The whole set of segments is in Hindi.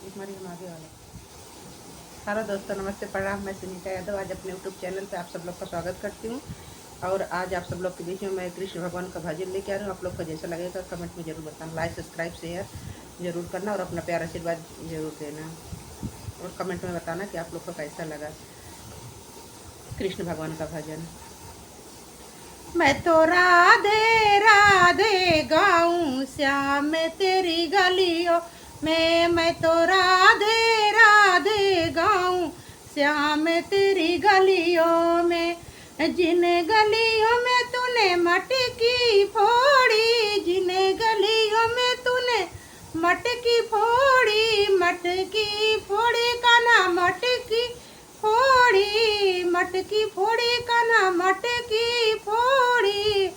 हमारी हम आगे वाले। हेलो दोस्तों, नमस्ते, प्रणाम। मैं सुनीता यादव आज अपने यूट्यूब चैनल पे आप सब लोग का स्वागत करती हूँ। और आज आप सब लोग के बीच में मैं कृष्ण भगवान का भजन लेके आ रही हूँ। आप लोग को जैसा लगेगा कमेंट में जरूर बताना, लाइक सब्सक्राइब शेयर जरूर करना और अपना प्यार आशीर्वाद जरूर देना और कमेंट में बताना कि आप लोग को कैसा लगा कृष्ण भगवान का भजन। मैं तो राधे राधे गाऊं श्याम तेरी गलियों में, मैं तो राधे राधे गाऊं श्याम तेरी गलियों में। जिन गलियों में तूने मटकी फोड़ी, जिन गलियों में तूने मटकी फोड़ी, मटकी फोड़ी का ना मटकी फोड़ी, मटकी फोड़ी का ना मटकी फोड़ी।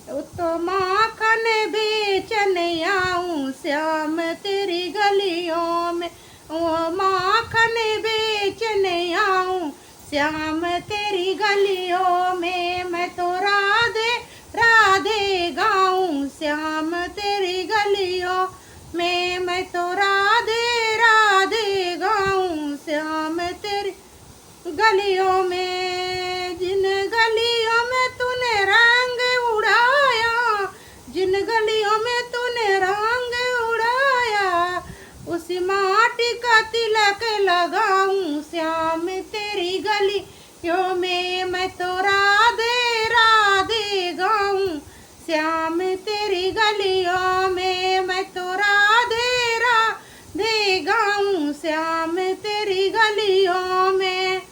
तो माखन बेचन आऊं श्याम तेरी गलियों में, वो माखन बेचन आऊं श्याम तेरी गलियों में। मैं तो राधे राधे गाऊं श्याम तेरी गलियों में, मैं तो राधे राधे गाऊं श्याम तेरी गलियों में। जिन गलियों में तूने रंग उड़ाया, जिन गलियों में तूने रंग उड़ाया, उसी माटी का तिलक लगाऊं श्याम तेरी गलियों में। मैं तो राधे राधे गाऊं श्याम तेरी गलियों में, मैं तो राधे राधे गाऊं श्याम तेरी गलियों में।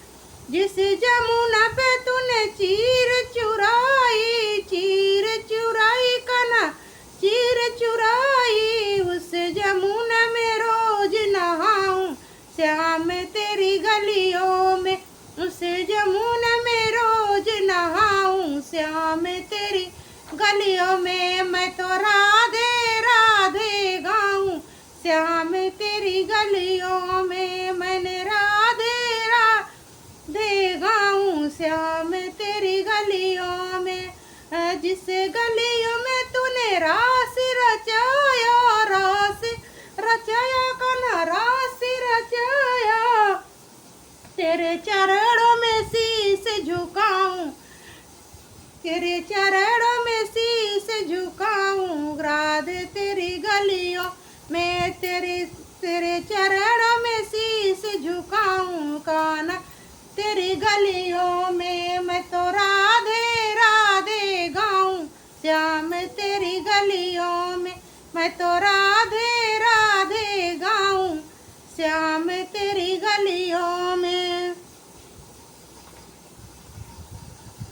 जिस जमुना पे तूने चीर चुराई, चीर चुराई कना चीर चुराई, उस जमुना में रोज नहाऊं श्याम तेरी गलियों में, उस जमुना में रोज नहाऊं श्याम तेरी गलियों में। मैं तो राधे राधे गाऊं श्याम तेरी गलियों में, मैंने राधे राधे गाऊं श्याम तेरी गलियों में। जिस गलियों में तूने रास रचाया, रास रचाया कना रास रचाया, तेरे चरणों में शीश झुकाऊं, तेरे चरणों में शीश झुकाऊं राधे तेरी गलियों में, तेरे चरणों में शीश झुकाऊं काना तेरी गलियों में। मैं तो राधे राधे गाऊं श्याम तेरी गलियों में, मैं तो राधे